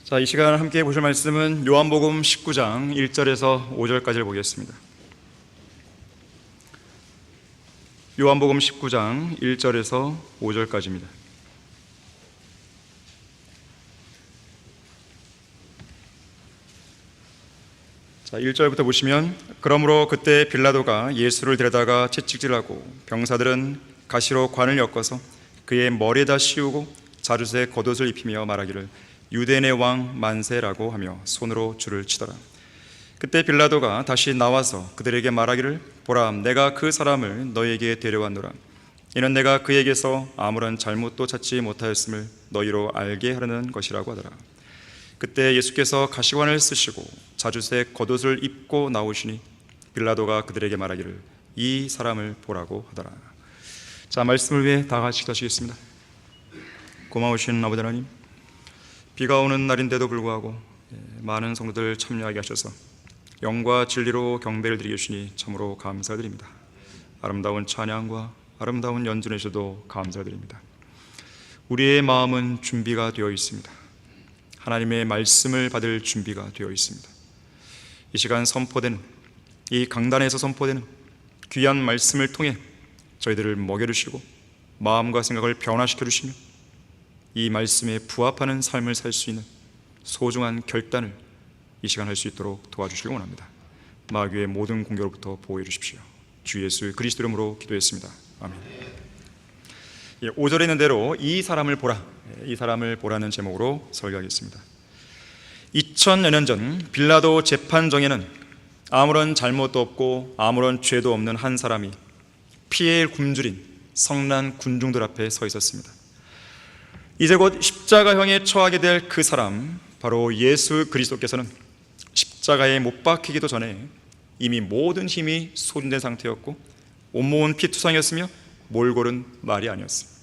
자, 이 시간 함께 보실 말씀은 요한복음 19장 1절에서 5절까지를 보겠습니다. 요한복음 19장 1절에서 5절까지입니다. 자, 1절부터 보시면, 그러므로 그때 빌라도가 예수를 데려다가 채찍질하고 병사들은 가시로 관을 엮어서 그의 머리에다 씌우고 자룻에 겉옷을 입히며 말하기를 유대인의 왕 만세라고 하며 손으로 줄을 치더라. 그때 빌라도가 다시 나와서 그들에게 말하기를 보라, 내가 그 사람을 너희에게 데려왔노라. 이는 내가 그에게서 아무런 잘못도 찾지 못하였음을 너희로 알게 하려는 것이라고 하더라. 그때 예수께서 가시관을 쓰시고 자룻에 겉옷을 입고 나오시니 빌라도가 그들에게 말하기를 이 사람을 보라고 하더라. 자, 말씀을 위해 다 같이 기도하시겠습니다. 고마우신 아버지 하나님, 비가 오는 날인데도 불구하고 많은 성도들 참여하게 하셔서 영과 진리로 경배를 드리게 주시니 참으로 감사드립니다. 아름다운 찬양과 아름다운 연주에 주셔도 감사드립니다. 우리의 마음은 준비가 되어 있습니다. 하나님의 말씀을 받을 준비가 되어 있습니다. 이 시간 선포되는, 이 강단에서 선포되는 귀한 말씀을 통해 저희들을 먹여주시고 마음과 생각을 변화시켜 주시며 이 말씀에 부합하는 삶을 살 수 있는 소중한 결단을 이 시간 할 수 있도록 도와주시기 원합니다. 마귀의 모든 공격으로부터 보호해 주십시오. 주 예수 그리스도 이름으로 기도했습니다. 아멘. 5절에 있는 대로 이 사람을 보라, 이 사람을 보라는 제목으로 설교하겠습니다. 2000여 년 전 빌라도 재판정에는 아무런 잘못도 없고 아무런 죄도 없는 한 사람이 피에 굶주린 성난 군중들 앞에 서 있었습니다. 이제 곧 십자가형에 처하게 될 그 사람, 바로 예수 그리스도께서는 십자가에 못 박히기도 전에 이미 모든 힘이 소진된 상태였고 온몸은 피투성이었으며 몰골은 말이 아니었습니다.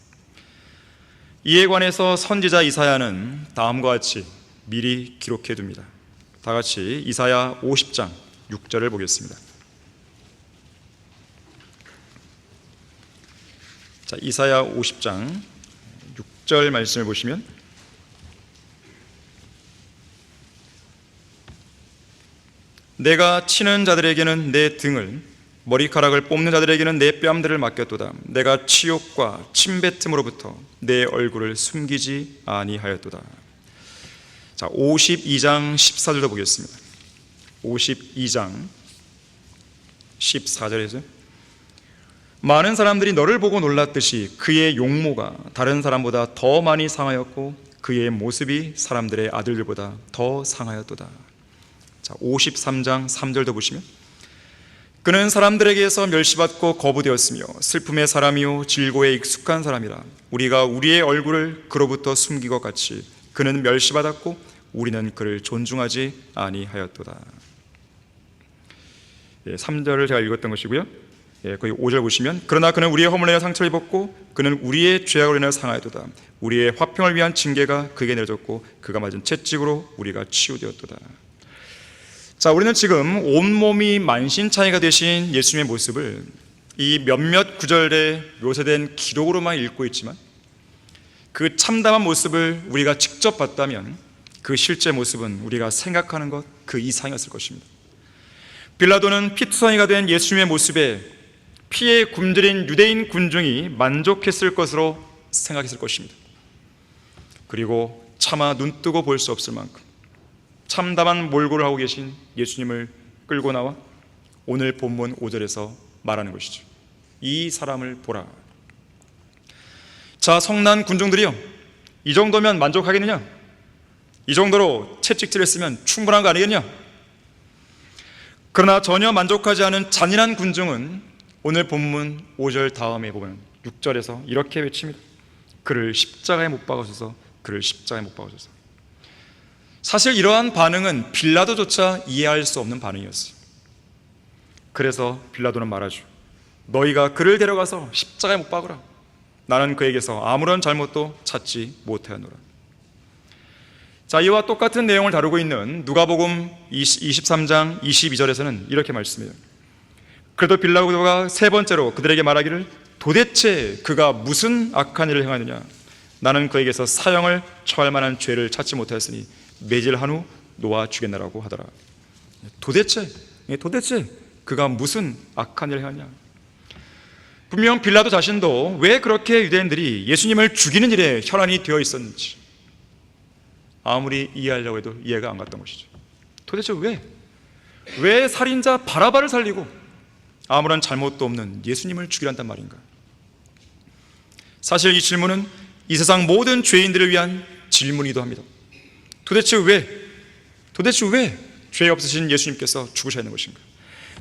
이에 관해서 선지자 이사야는 다음과 같이 미리 기록해 둡니다. 다 같이 이사야 50장 6절을 보겠습니다. 자, 이사야 50장 6절 말씀을 보시면, 내가 치는 자들에게는 내 등을, 머리카락을 뽑는 자들에게는 내 뺨들을 맡겼도다. 내가 치욕과 침뱉음으로부터 내 얼굴을 숨기지 아니하였도다. 자, 52장 14절도 보겠습니다. 52장 14절에서 많은 사람들이 너를 보고 놀랐듯이 그의 용모가 다른 사람보다 더 많이 상하였고 그의 모습이 사람들의 아들들보다 더 상하였도다. 자, 53장 3절도 보시면, 그는 사람들에게서 멸시받고 거부되었으며 슬픔의 사람이요 질고에 익숙한 사람이라. 우리가 우리의 얼굴을 그로부터 숨긴 것 같이 그는 멸시받았고 우리는 그를 존중하지 아니하였도다. 3절을 제가 읽었던 것이고요. 거기 5절 보시면, 그러나 그는 우리의 허물로 인하여 상처를 입었고 그는 우리의 죄악으로 인하여 상하였도다. 우리의 화평을 위한 징계가 그에게 내려졌고 그가 맞은 채찍으로 우리가 치유되었도다. 자, 우리는 지금 온몸이 만신창이가 되신 예수님의 모습을 이 몇몇 구절에 묘사된 기록으로만 읽고 있지만 그 참담한 모습을 우리가 직접 봤다면 그 실제 모습은 우리가 생각하는 것 그 이상이었을 것입니다. 빌라도는 피투성이가 된 예수님의 모습에 피에 굶주린 유대인 군중이 만족했을 것으로 생각했을 것입니다. 그리고 차마 눈뜨고 볼 수 없을 만큼 참담한 몰골을 하고 계신 예수님을 끌고 나와 오늘 본문 5절에서 말하는 것이죠. 이 사람을 보라. 자, 성난 군중들이요, 이 정도면 만족하겠느냐? 이 정도로 채찍질했으면 충분한 거 아니겠냐? 그러나 전혀 만족하지 않은 잔인한 군중은 오늘 본문 5절 다음에 보면 6절에서 이렇게 외칩니다. 그를 십자가에 못 박으소서, 그를 십자가에 못 박으소서. 사실 이러한 반응은 빌라도조차 이해할 수 없는 반응이었어요. 그래서 빌라도는 말하죠. 너희가 그를 데려가서 십자가에 못 박으라. 나는 그에게서 아무런 잘못도 찾지 못하였노라. 자, 이와 똑같은 내용을 다루고 있는 누가복음 23장 22절에서는 이렇게 말씀해요. 그래도 빌라도가 세 번째로 그들에게 말하기를 도대체 그가 무슨 악한 일을 행하느냐? 나는 그에게서 사형을 처할 만한 죄를 찾지 못하였으니 매질한 후 놓아 주겠나라고 하더라. 도대체 그가 무슨 악한 일을 하냐? 분명 빌라도 자신도 왜 그렇게 유대인들이 예수님을 죽이는 일에 혈안이 되어 있었는지 아무리 이해하려고 해도 이해가 안 갔던 것이죠. 도대체 왜 살인자 바라바를 살리고 아무런 잘못도 없는 예수님을 죽이란단 말인가? 사실 이 질문은 이 세상 모든 죄인들을 위한 질문이기도 합니다. 도대체 왜 죄 없으신 예수님께서 죽으셔야 하는 것인가?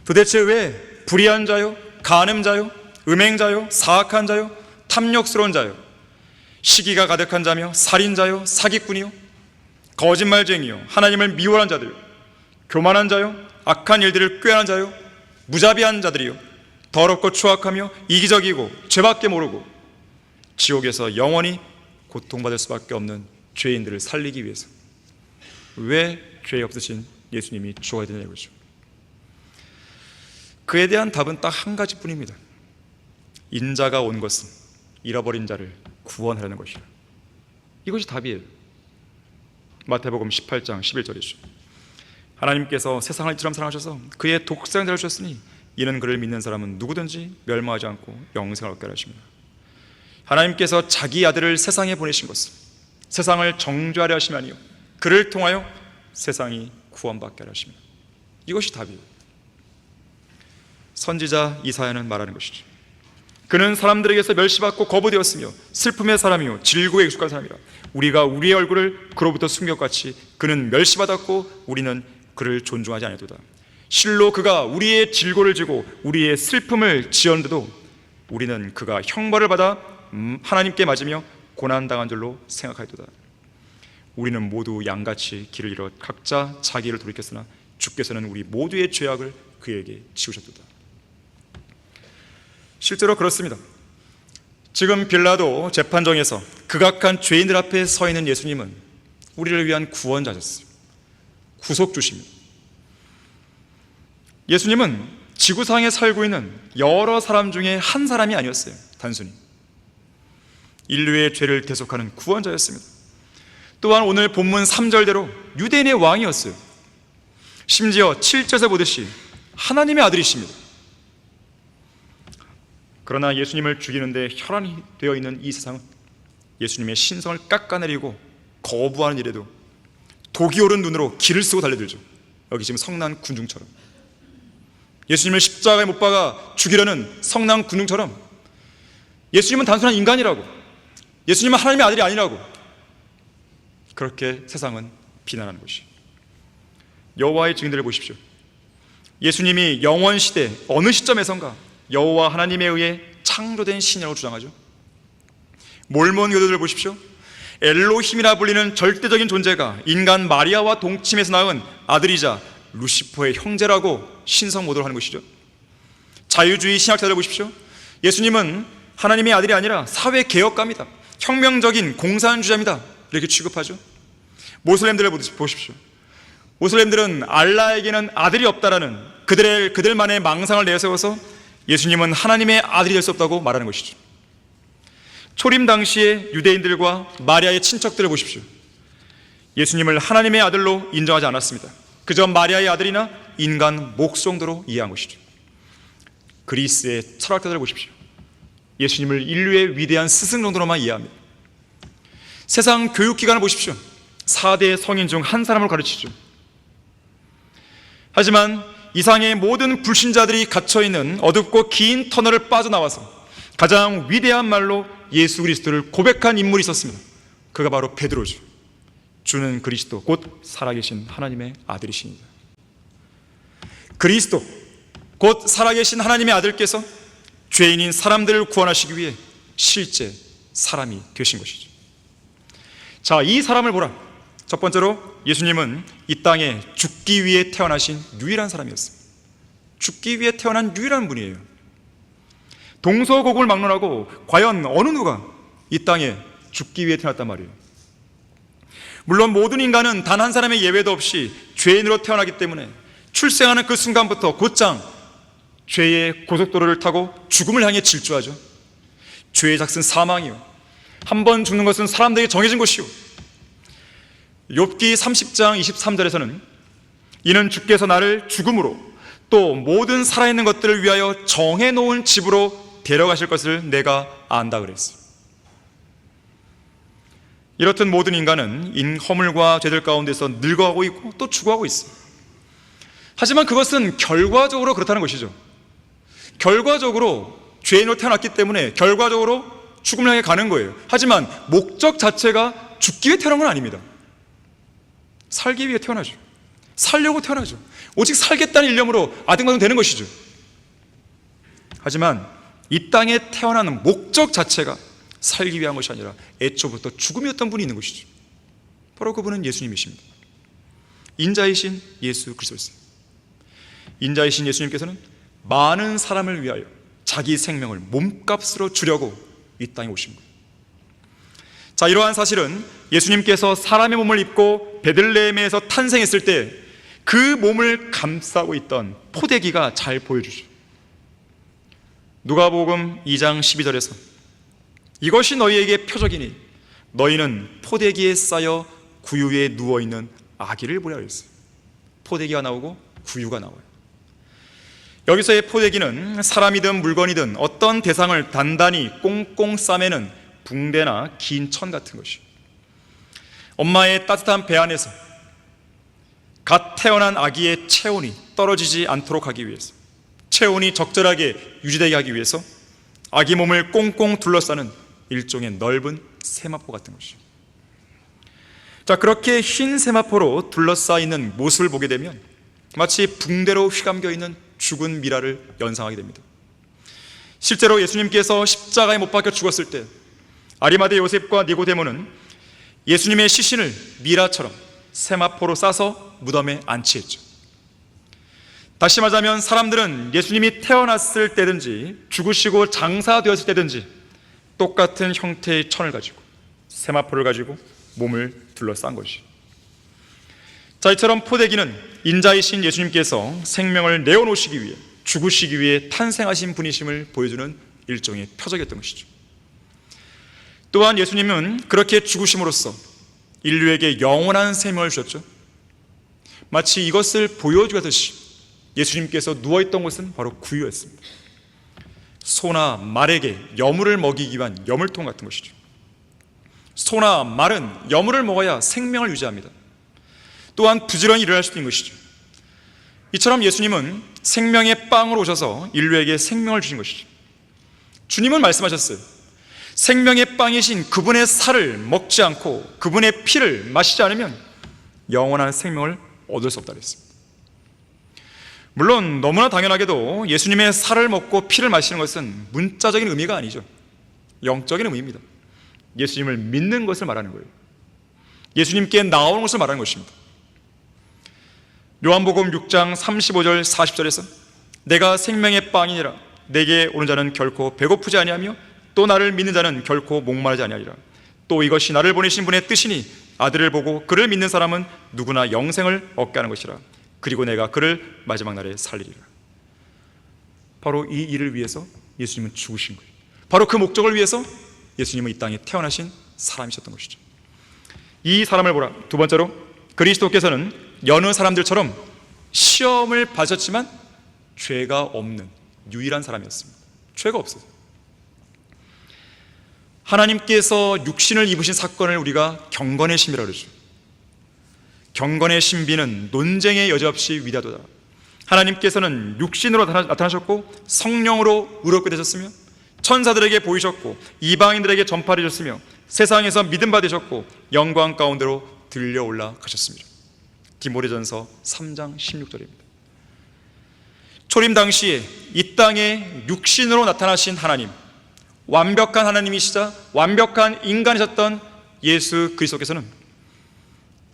도대체 왜 불의한 자요, 간음자요, 음행자요, 사악한 자요, 탐욕스러운 자요, 시기가 가득한 자며 살인자요, 사기꾼이요, 거짓말쟁이요, 하나님을 미워하는 자들요, 교만한 자요, 악한 일들을 꾀하는 자요, 무자비한 자들이요, 더럽고 추악하며 이기적이고 죄밖에 모르고 지옥에서 영원히 고통받을 수밖에 없는 죄인들을 살리기 위해서 왜 죄 없으신 예수님이 죽어야 되냐는 거죠. 그에 대한 답은 딱 한 가지뿐입니다. 인자가 온 것은 잃어버린 자를 구원하려는 것이라. 이것이 답이에요. 마태복음 18장 11절이죠. 하나님께서 세상을 이처럼 사랑하셔서 그의 독생자를 주셨으니 이는 그를 믿는 사람은 누구든지 멸망하지 않고 영생을 얻게 하십니다. 하나님께서 자기 아들을 세상에 보내신 것은 세상을 정죄하려 하심이 아니요 그를 통하여 세상이 구원받게 하십니다. 이것이 답이에요. 선지자 이사야는 말하는 것이죠. 그는 사람들에게서 멸시받고 거부되었으며 슬픔의 사람이요 질고에 익숙한 사람이라. 우리가 우리의 얼굴을 그로부터 숨겼같이 그는 멸시받았고 우리는 그를 존중하지 않았도다. 실로 그가 우리의 질고를 지고 우리의 슬픔을 지었는데도 우리는 그가 형벌을 받아 하나님께 맞으며 고난당한 줄로 생각하였도다. 우리는 모두 양같이 길을 잃어 각자 자기 일을 돌이켰으나 주께서는 우리 모두의 죄악을 그에게 지우셨도다. 실제로 그렇습니다. 지금 빌라도 재판정에서 극악한 죄인들 앞에 서 있는 예수님은 우리를 위한 구원자셨어요. 구속주십니다. 예수님은 지구상에 살고 있는 여러 사람 중에 한 사람이 아니었어요. 단순히 인류의 죄를 대속하는 구원자였습니다. 또한 오늘 본문 3절대로 유대인의 왕이었어요. 심지어 7절에서 보듯이 하나님의 아들이십니다. 그러나 예수님을 죽이는데 혈안이 되어 있는 이 세상은 예수님의 신성을 깎아내리고 거부하는 일에도 독이 오른 눈으로 기를 쓰고 달려들죠. 여기 지금 성난 군중처럼 예수님을 십자가에 못 박아 죽이려는 성난 군중처럼 예수님은 단순한 인간이라고, 예수님은 하나님의 아들이 아니라고 그렇게 세상은 비난하는 것이. 여호와의 증인들을 보십시오. 예수님이 영원 시대 어느 시점에선가 여호와 하나님에 의해 창조된 신이라고 주장하죠. 몰몬 교도들 보십시오. 엘로힘이라 불리는 절대적인 존재가 인간 마리아와 동침해서 낳은 아들이자 루시퍼의 형제라고 신성 모독을 하는 것이죠. 자유주의 신학자들 보십시오. 예수님은 하나님의 아들이 아니라 사회개혁가입니다. 혁명적인 공산주의자입니다. 이렇게 취급하죠. 모슬렘들을 보십시오. 모슬렘들은 알라에게는 아들이 없다라는 그들만의 망상을 내세워서 예수님은 하나님의 아들이 될 수 없다고 말하는 것이죠. 초림 당시의 유대인들과 마리아의 친척들을 보십시오. 예수님을 하나님의 아들로 인정하지 않았습니다. 그저 마리아의 아들이나 인간 목성도로 이해한 것이죠. 그리스의 철학자들을 보십시오. 예수님을 인류의 위대한 스승 정도로만 이해합니다. 세상 교육기관을 보십시오. 4대 성인 중 한 사람을 가르치죠. 하지만 이상의 모든 불신자들이 갇혀있는 어둡고 긴 터널을 빠져나와서 가장 위대한 말로 예수 그리스도를 고백한 인물이 있었습니다. 그가 바로 베드로죠. 주는 그리스도 곧 살아계신 하나님의 아들이십니다. 그리스도 곧 살아계신 하나님의 아들께서 죄인인 사람들을 구원하시기 위해 실제 사람이 되신 것이죠. 자, 이 사람을 보라. 첫 번째로 예수님은 이 땅에 죽기 위해 태어나신 유일한 사람이었습니다. 죽기 위해 태어난 유일한 분이에요. 동서고금을 막론하고 과연 어느 누가 이 땅에 죽기 위해 태어났단 말이에요. 물론 모든 인간은 단 한 사람의 예외도 없이 죄인으로 태어나기 때문에 출생하는 그 순간부터 곧장 죄의 고속도로를 타고 죽음을 향해 질주하죠. 죄의 삭은 사망이요, 한 번 죽는 것은 사람들에게 정해진 것이요, 욥기 30장 23절에서는 이는 주께서 나를 죽음으로 또 모든 살아있는 것들을 위하여 정해놓은 집으로 데려가실 것을 내가 안다 그랬어요. 이렇듯 모든 인간은 허물과 죄들 가운데서 늙어가고 있고 또 죽어가고 있어요. 하지만 그것은 결과적으로 그렇다는 것이죠. 결과적으로 죄인으로 태어났기 때문에 결과적으로 죽음을 향해 가는 거예요. 하지만 목적 자체가 죽기 위해 태어난 건 아닙니다. 살기 위해 태어나죠. 살려고 태어나죠. 오직 살겠다는 일념으로 아등바등 되는 것이죠. 하지만 이 땅에 태어나는 목적 자체가 살기 위한 것이 아니라 애초부터 죽음이었던 분이 있는 것이죠. 바로 그분은 예수님이십니다. 인자이신 예수 그리스도였어요. 인자이신 예수님께서는 많은 사람을 위하여 자기 생명을 몸값으로 주려고 이 땅에 오신 거예요. 자, 이러한 사실은 예수님께서 사람의 몸을 입고 베들레헴에서 탄생했을 때 그 몸을 감싸고 있던 포대기가 잘 보여주죠. 누가복음 2장 12절에서 이것이 너희에게 표적이니 너희는 포대기에 쌓여 구유 위에 누워있는 아기를 보라 그랬어요. 포대기가 나오고 구유가 나와요. 여기서의 포대기는 사람이든 물건이든 어떤 대상을 단단히 꽁꽁 싸매는 붕대나 긴 천 같은 것이에요. 엄마의 따뜻한 배 안에서 갓 태어난 아기의 체온이 떨어지지 않도록 하기 위해서, 체온이 적절하게 유지되게 하기 위해서 아기 몸을 꽁꽁 둘러싸는 일종의 넓은 세마포 같은 것이죠. 자, 그렇게 흰 세마포로 둘러싸여 있는 모습을 보게 되면 마치 붕대로 휘감겨 있는 죽은 미라를 연상하게 됩니다. 실제로 예수님께서 십자가에 못 박혀 죽었을 때 아리마대 요셉과 니고데모는 예수님의 시신을 미라처럼 세마포로 싸서 무덤에 안치했죠. 다시 말하자면 사람들은 예수님이 태어났을 때든지 죽으시고 장사되었을 때든지 똑같은 형태의 천을 가지고 세마포를 가지고 몸을 둘러싼 것이죠. 자, 이처럼 포대기는 인자이신 예수님께서 생명을 내어놓으시기 위해, 죽으시기 위해 탄생하신 분이심을 보여주는 일종의 표적이었던 것이죠. 또한 예수님은 그렇게 죽으심으로써 인류에게 영원한 생명을 주셨죠. 마치 이것을 보여주듯이 예수님께서 누워있던 곳은 바로 구유였습니다. 소나 말에게 여물을 먹이기 위한 여물통 같은 것이죠. 소나 말은 여물을 먹어야 생명을 유지합니다. 또한 부지런히 일어날 수도 있는 것이죠. 이처럼 예수님은 생명의 빵으로 오셔서 인류에게 생명을 주신 것이죠. 주님은 말씀하셨어요. 생명의 빵이신 그분의 살을 먹지 않고 그분의 피를 마시지 않으면 영원한 생명을 얻을 수 없다 그랬습니다. 물론 너무나 당연하게도 예수님의 살을 먹고 피를 마시는 것은 문자적인 의미가 아니죠. 영적인 의미입니다. 예수님을 믿는 것을 말하는 거예요. 예수님께 나오는 것을 말하는 것입니다. 요한복음 6장 35절 40절에서 내가 생명의 빵이니라 내게 오는 자는 결코 배고프지 아니하며 또 나를 믿는 자는 결코 목마르지 아니하리라. 또 이것이 나를 보내신 분의 뜻이니 아들을 보고 그를 믿는 사람은 누구나 영생을 얻게 하는 것이라. 그리고 내가 그를 마지막 날에 살리리라. 바로 이 일을 위해서 예수님은 죽으신 거예요. 바로 그 목적을 위해서 예수님은 이 땅에 태어나신 사람이셨던 것이죠. 이 사람을 보라. 두 번째로 그리스도께서는 여느 사람들처럼 시험을 받으셨지만 죄가 없는 유일한 사람이었습니다. 죄가 없어요. 하나님께서 육신을 입으신 사건을 우리가 경건의 신비라고 그러죠. 경건의 신비는 논쟁의 여지없이 위대하도다. 하나님께서는 육신으로 나타나셨고 성령으로 의롭게 되셨으며 천사들에게 보이셨고 이방인들에게 전파해 주셨으며 세상에서 믿음 받으셨고 영광 가운데로 들려 올라가셨습니다. 디모데전서 3장 16절입니다. 초림 당시에 이 땅에 육신으로 나타나신 하나님, 완벽한 하나님이시자 완벽한 인간이셨던 예수 그리스도께서는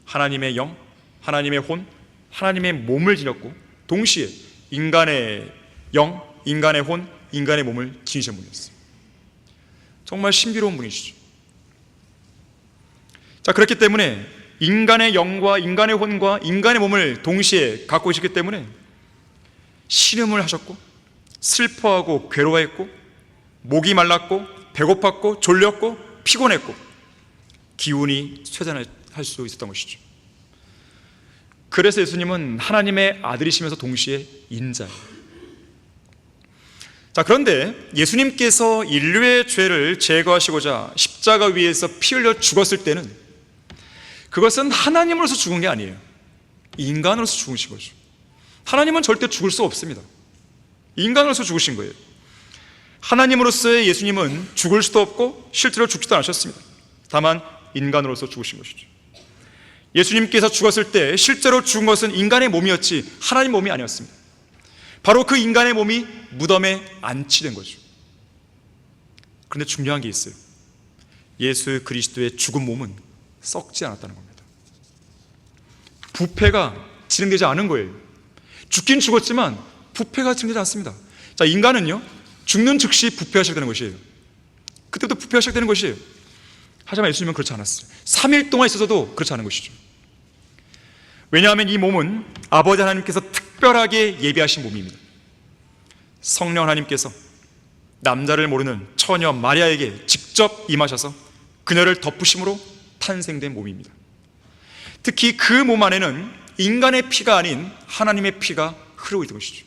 하나님의 영, 하나님의 혼, 하나님의 몸을 지녔고 동시에 인간의 영, 인간의 혼, 인간의 몸을 지니신 분이었어요. 정말 신비로운 분이시죠. 자, 그렇기 때문에 인간의 영과 인간의 혼과 인간의 몸을 동시에 갖고 계시기 때문에 신음을 하셨고 슬퍼하고 괴로워했고 목이 말랐고 배고팠고 졸렸고 피곤했고 기운이 쇠잔할 수 있었던 것이죠. 그래서 예수님은 하나님의 아들이시면서 동시에 인자예요. 자, 그런데 예수님께서 인류의 죄를 제거하시고자 십자가 위에서 피 흘려 죽었을 때는 그것은 하나님으로서 죽은 게 아니에요. 인간으로서 죽으신 거죠. 하나님은 절대 죽을 수 없습니다. 인간으로서 죽으신 거예요. 하나님으로서의 예수님은 죽을 수도 없고 실제로 죽지도 않으셨습니다. 다만 인간으로서 죽으신 것이죠. 예수님께서 죽었을 때 실제로 죽은 것은 인간의 몸이었지 하나님 몸이 아니었습니다. 바로 그 인간의 몸이 무덤에 안치된 거죠. 그런데 중요한 게 있어요. 예수 그리스도의 죽은 몸은 썩지 않았다는 겁니다. 부패가 진행되지 않은 거예요. 죽긴 죽었지만 부패가 진행되지 않습니다. 자, 인간은요, 죽는 즉시 부패가 시작되는 것이에요. 그때부터 부패가 시작되는 것이에요. 하지만 예수님은 그렇지 않았어요. 3일 동안 있어서도 그렇지 않은 것이죠. 왜냐하면 이 몸은 아버지 하나님께서 특별하게 예비하신 몸입니다. 성령 하나님께서 남자를 모르는 처녀 마리아에게 직접 임하셔서 그녀를 덮으심으로 탄생된 몸입니다. 특히 그 몸 안에는 인간의 피가 아닌 하나님의 피가 흐르고 있는 것이죠.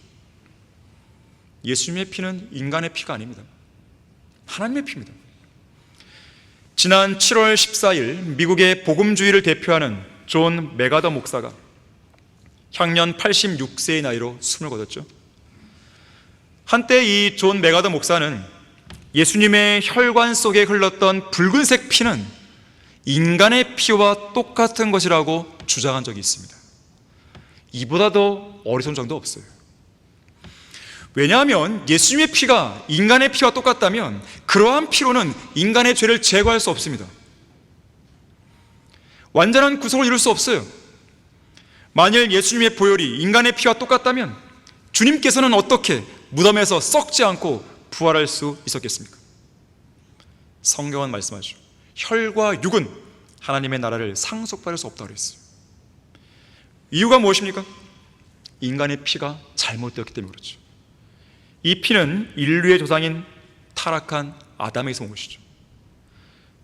예수님의 피는 인간의 피가 아닙니다. 하나님의 피입니다. 지난 7월 14일 미국의 복음주의를 대표하는 존 메가더 목사가 향년 86세의 나이로 숨을 거뒀죠. 한때 이 존 메가더 목사는 예수님의 혈관 속에 흘렀던 붉은색 피는 인간의 피와 똑같은 것이라고 주장한 적이 있습니다. 이보다 더 어리석은 정도 없어요. 왜냐하면 예수님의 피가 인간의 피와 똑같다면 그러한 피로는 인간의 죄를 제거할 수 없습니다. 완전한 구속을 이룰 수 없어요. 만일 예수님의 보혈이 인간의 피와 똑같다면 주님께서는 어떻게 무덤에서 썩지 않고 부활할 수 있었겠습니까? 성경은 말씀하죠. 혈과 육은 하나님의 나라를 상속받을 수 없다고 그랬어요. 이유가 무엇입니까? 인간의 피가 잘못되었기 때문에 그렇죠. 이 피는 인류의 조상인 타락한 아담에서 온 것이죠.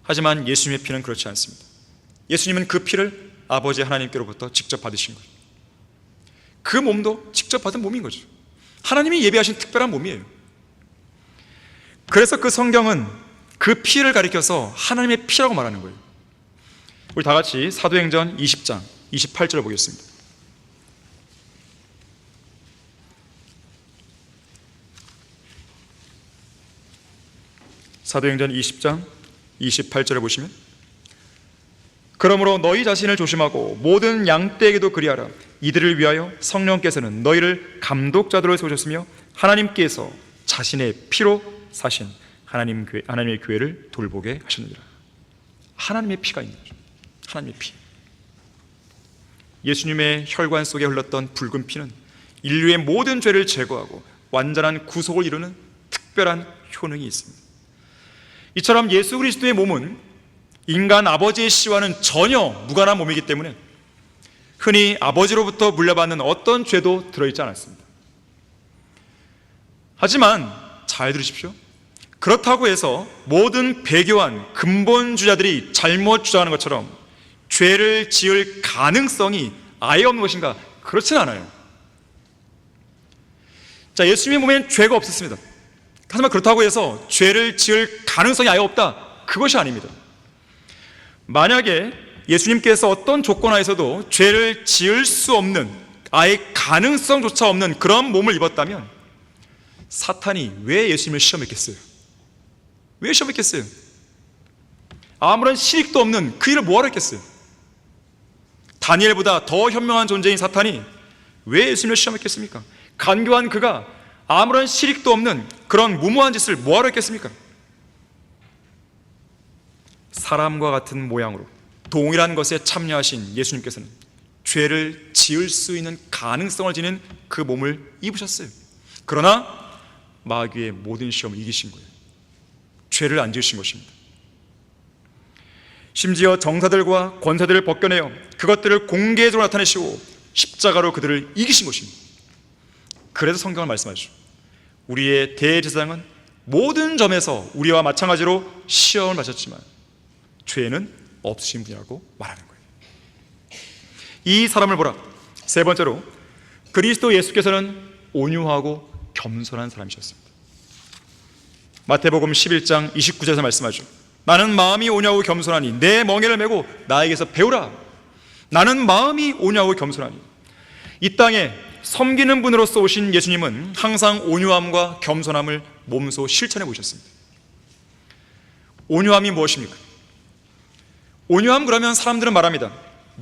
하지만 예수님의 피는 그렇지 않습니다. 예수님은 그 피를 아버지 하나님께로부터 직접 받으신 거죠. 그 몸도 직접 받은 몸인 거죠. 하나님이 예비하신 특별한 몸이에요. 그래서 그 성경은 그 피를 가리켜서 하나님의 피라고 말하는 거예요. 우리 다 같이 사도행전 20장 28절을 보겠습니다. 사도행전 20장 28절을 보시면, 그러므로 너희 자신을 조심하고 모든 양떼에게도 그리하라. 이들을 위하여 성령께서는 너희를 감독자들로 세우셨으며 하나님께서 자신의 피로 사신 하나님의 교회를 돌보게 하셨느니라. 하나님의 피가 있는 거죠. 하나님의 피. 예수님의 혈관 속에 흘렀던 붉은 피는 인류의 모든 죄를 제거하고 완전한 구속을 이루는 특별한 효능이 있습니다. 이처럼 예수 그리스도의 몸은 인간 아버지의 씨와는 전혀 무관한 몸이기 때문에 흔히 아버지로부터 물려받는 어떤 죄도 들어있지 않았습니다. 하지만 잘 들으십시오. 그렇다고 해서 모든 배교한 근본주의자들이 잘못 주장하는 것처럼 죄를 지을 가능성이 아예 없는 것인가? 그렇진 않아요. 자, 예수님의 몸에는 죄가 없었습니다. 하지만 그렇다고 해서 죄를 지을 가능성이 아예 없다? 그것이 아닙니다. 만약에 예수님께서 어떤 조건 하에서도 죄를 지을 수 없는, 아예 가능성조차 없는 그런 몸을 입었다면 사탄이 왜 예수님을 시험했겠어요? 왜 시험했겠어요? 아무런 실익도 없는 그 일을 뭐하러 했겠어요? 다니엘보다 더 현명한 존재인 사탄이 왜 예수님을 시험했겠습니까? 간교한 그가 아무런 실익도 없는 그런 무모한 짓을 뭐하러 했겠습니까? 사람과 같은 모양으로 동일한 것에 참여하신 예수님께서는 죄를 지을 수 있는 가능성을 지닌 그 몸을 입으셨어요. 그러나 마귀의 모든 시험을 이기신 거예요. 죄를 안 지으신 것입니다. 심지어 정사들과 권사들을 벗겨내어 그것들을 공개적으로 나타내시고 십자가로 그들을 이기신 것입니다. 그래서 성경을 말씀하시죠. 우리의 대제사장은 모든 점에서 우리와 마찬가지로 시험을 마셨지만 죄는 없으신 분이라고 말하는 거예요. 이 사람을 보라. 세 번째로, 그리스도 예수께서는 온유하고 겸손한 사람이셨습니다. 마태복음 11장 29절에서 말씀하죠. 나는 마음이 온유하고 겸손하니 내 멍에를 메고 나에게서 배우라. 나는 마음이 온유하고 겸손하니. 이 땅에 섬기는 분으로서 오신 예수님은 항상 온유함과 겸손함을 몸소 실천해 보셨습니다. 온유함이 무엇입니까? 온유함, 그러면 사람들은 말합니다.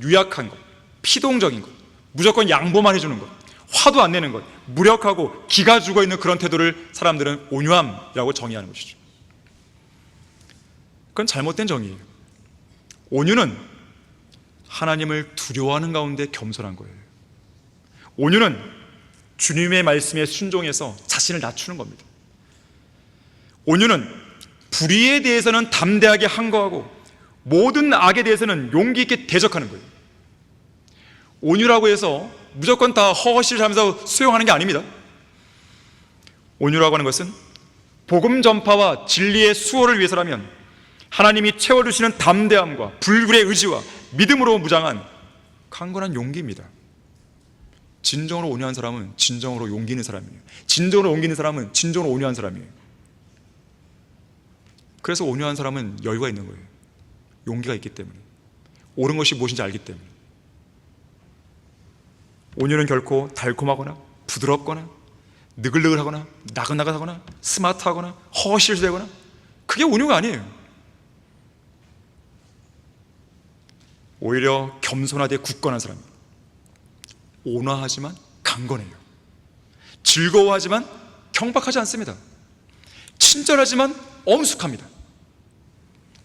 유약한 것, 피동적인 것, 무조건 양보만 해주는 것, 화도 안 내는 것, 무력하고 기가 죽어있는 그런 태도를 사람들은 온유함이라고 정의하는 것이죠. 그건 잘못된 정의예요. 온유는 하나님을 두려워하는 가운데 겸손한 거예요. 온유는 주님의 말씀에 순종해서 자신을 낮추는 겁니다. 온유는 불의에 대해서는 담대하게 항거하고 모든 악에 대해서는 용기 있게 대적하는 거예요. 온유라고 해서 무조건 다 허허실을 하면서 수용하는 게 아닙니다. 온유라고 하는 것은 복음 전파와 진리의 수호를 위해서라면 하나님이 채워주시는 담대함과 불굴의 의지와 믿음으로 무장한 강건한 용기입니다. 진정으로 온유한 사람은 진정으로 용기 있는 사람이에요. 진정으로 용기 있는 사람은 진정으로 온유한 사람이에요. 그래서 온유한 사람은 여유가 있는 거예요. 용기가 있기 때문에, 옳은 것이 무엇인지 알기 때문에. 온유는 결코 달콤하거나 부드럽거나 느글느글하거나 나긋나긋하거나 스마트하거나 허실되거나 그게 온유가 아니에요. 오히려 겸손하되 굳건한 사람입니다. 온화하지만 강건해요. 즐거워하지만 경박하지 않습니다. 친절하지만 엄숙합니다.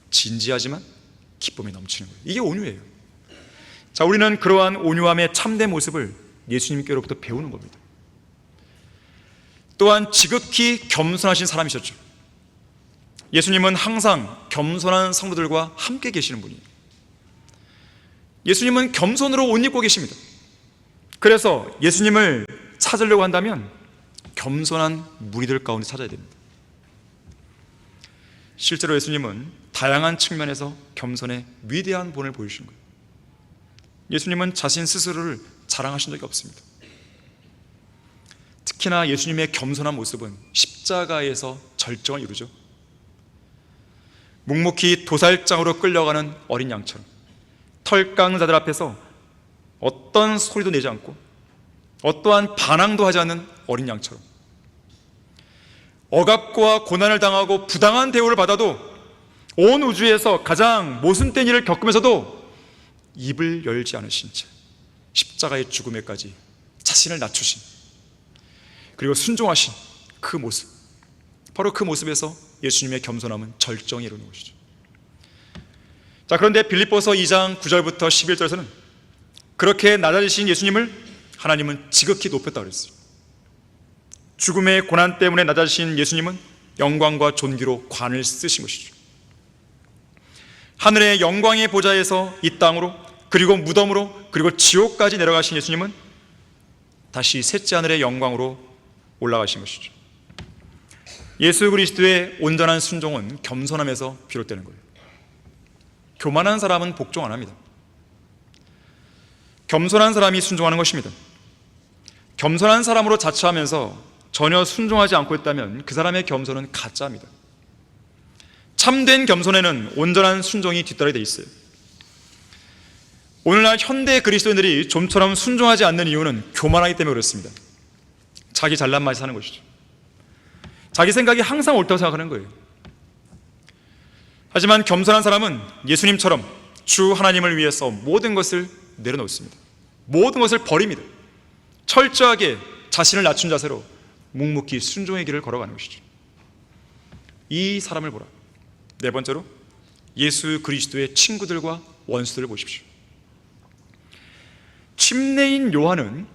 진지하지만 기쁨이 넘치는 거예요. 이게 온유예요. 자, 우리는 그러한 온유함의 참된 모습을 예수님께로부터 배우는 겁니다. 또한 지극히 겸손하신 사람이셨죠. 예수님은 항상 겸손한 성도들과 함께 계시는 분이에요. 예수님은 겸손으로 옷 입고 계십니다. 그래서 예수님을 찾으려고 한다면 겸손한 무리들 가운데 찾아야 됩니다. 실제로 예수님은 다양한 측면에서 겸손의 위대한 본을 보여주신 거예요. 예수님은 자신 스스로를 자랑하신 적이 없습니다. 특히나 예수님의 겸손한 모습은 십자가에서 절정을 이루죠. 묵묵히 도살장으로 끌려가는 어린 양처럼 털 깎는 자들 앞에서 어떤 소리도 내지 않고 어떠한 반항도 하지 않는 어린 양처럼 억압과 고난을 당하고 부당한 대우를 받아도 온 우주에서 가장 모순된 일을 겪으면서도 입을 열지 않으신 채 십자가의 죽음에까지 자신을 낮추신, 그리고 순종하신 그 모습, 바로 그 모습에서 예수님의 겸손함은 절정에 이르는 것이죠. 자, 그런데 빌립보서 2장 9절부터 11절에서는 그렇게 낮아지신 예수님을 하나님은 지극히 높였다고 그랬어요. 죽음의 고난 때문에 낮아지신 예수님은 영광과 존귀로 관을 쓰신 것이죠. 하늘의 영광의 보좌에서 이 땅으로, 그리고 무덤으로, 그리고 지옥까지 내려가신 예수님은 다시 셋째 하늘의 영광으로 올라가신 것이죠. 예수 그리스도의 온전한 순종은 겸손함에서 비롯되는 거예요. 교만한 사람은 복종 안 합니다. 겸손한 사람이 순종하는 것입니다. 겸손한 사람으로 자처하면서 전혀 순종하지 않고 있다면 그 사람의 겸손은 가짜입니다. 참된 겸손에는 온전한 순종이 뒤따르게 돼 있어요. 오늘날 현대 그리스도인들이 좀처럼 순종하지 않는 이유는 교만하기 때문에 그렇습니다. 자기 잘난 맛이 사는 것이죠. 자기 생각이 항상 옳다고 생각하는 거예요. 하지만 겸손한 사람은 예수님처럼 주 하나님을 위해서 모든 것을 내려놓습니다. 모든 것을 버립니다. 철저하게 자신을 낮춘 자세로 묵묵히 순종의 길을 걸어가는 것이죠. 이 사람을 보라. 네 번째로, 예수 그리스도의 친구들과 원수들을 보십시오. 침례인 요한은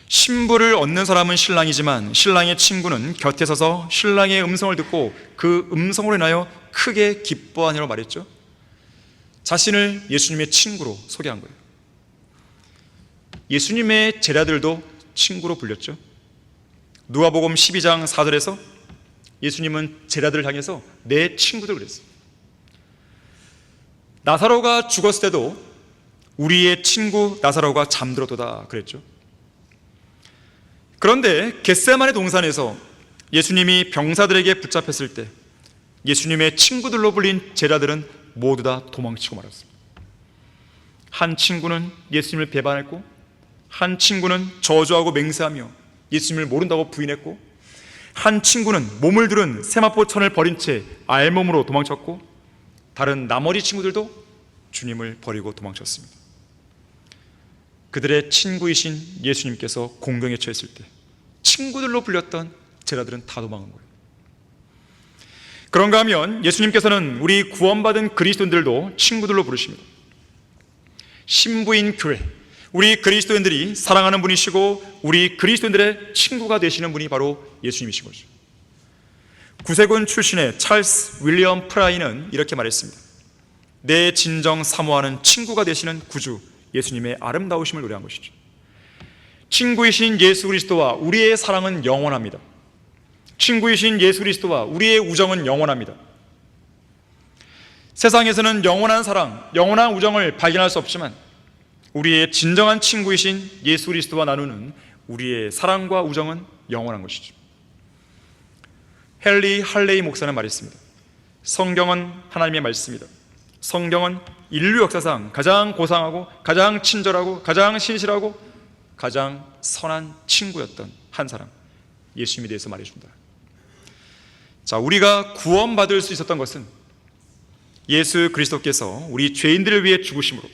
신부를 얻는 사람은 신랑이지만 신랑의 친구는 곁에 서서 신랑의 음성을 듣고 그 음성으로 인하여 크게 기뻐하니라고 말했죠. 자신을 예수님의 친구로 소개한 거예요. 예수님의 제자들도 친구로 불렸죠. 누가복음 12장 4절에서 예수님은 제자들을 향해서 내 친구들 그랬어요. 나사로가 죽었을 때도 우리의 친구 나사로가 잠들었도다 그랬죠. 그런데 겟세마네 동산에서 예수님이 병사들에게 붙잡혔을 때 예수님의 친구들로 불린 제자들은 모두 다 도망치고 말았습니다. 한 친구는 예수님을 배반했고, 한 친구는 저주하고 맹세하며 예수님을 모른다고 부인했고, 한 친구는 몸을 두른 세마포천을 버린 채 알몸으로 도망쳤고, 다른 나머지 친구들도 주님을 버리고 도망쳤습니다. 그들의 친구이신 예수님께서 공경에 처했을 때 친구들로 불렸던 제자들은 다 도망한 거예요. 그런가 하면 예수님께서는 우리 구원받은 그리스도인들도 친구들로 부르십니다. 신부인 교회, 우리 그리스도인들이 사랑하는 분이시고 우리 그리스도인들의 친구가 되시는 분이 바로 예수님이신 거죠. 구세군 출신의 찰스 윌리엄 프라이는 이렇게 말했습니다. 내 진정 사모하는 친구가 되시는 구주 예수님의 아름다우심을 노래한 것이죠. 친구이신 예수 그리스도와 우리의 사랑은 영원합니다. 친구이신 예수 그리스도와 우리의 우정은 영원합니다. 세상에서는 영원한 사랑, 영원한 우정을 발견할 수 없지만 우리의 진정한 친구이신 예수 그리스도와 나누는 우리의 사랑과 우정은 영원한 것이죠. 헨리 할레이 목사는 말했습니다. 성경은 하나님의 말씀이다. 성경은 인류 역사상 가장 고상하고 가장 친절하고 가장 신실하고 가장 선한 친구였던 한 사람, 예수님에 대해서 말해준다. 자, 우리가 구원받을 수 있었던 것은 예수 그리스도께서 우리 죄인들을 위해 죽으심으로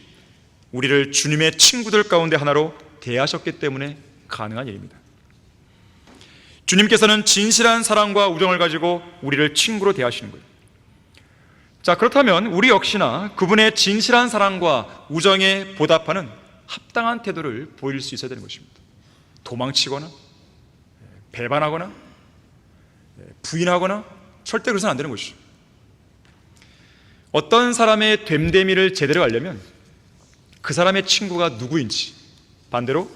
우리를 주님의 친구들 가운데 하나로 대하셨기 때문에 가능한 일입니다. 주님께서는 진실한 사랑과 우정을 가지고 우리를 친구로 대하시는 거예요. 자, 그렇다면 우리 역시나 그분의 진실한 사랑과 우정에 보답하는 합당한 태도를 보일 수 있어야 되는 것입니다. 도망치거나 배반하거나 부인하거나 절대 그래서는 안 되는 것이죠. 어떤 사람의 됨됨이를 제대로 알려면 그 사람의 친구가 누구인지, 반대로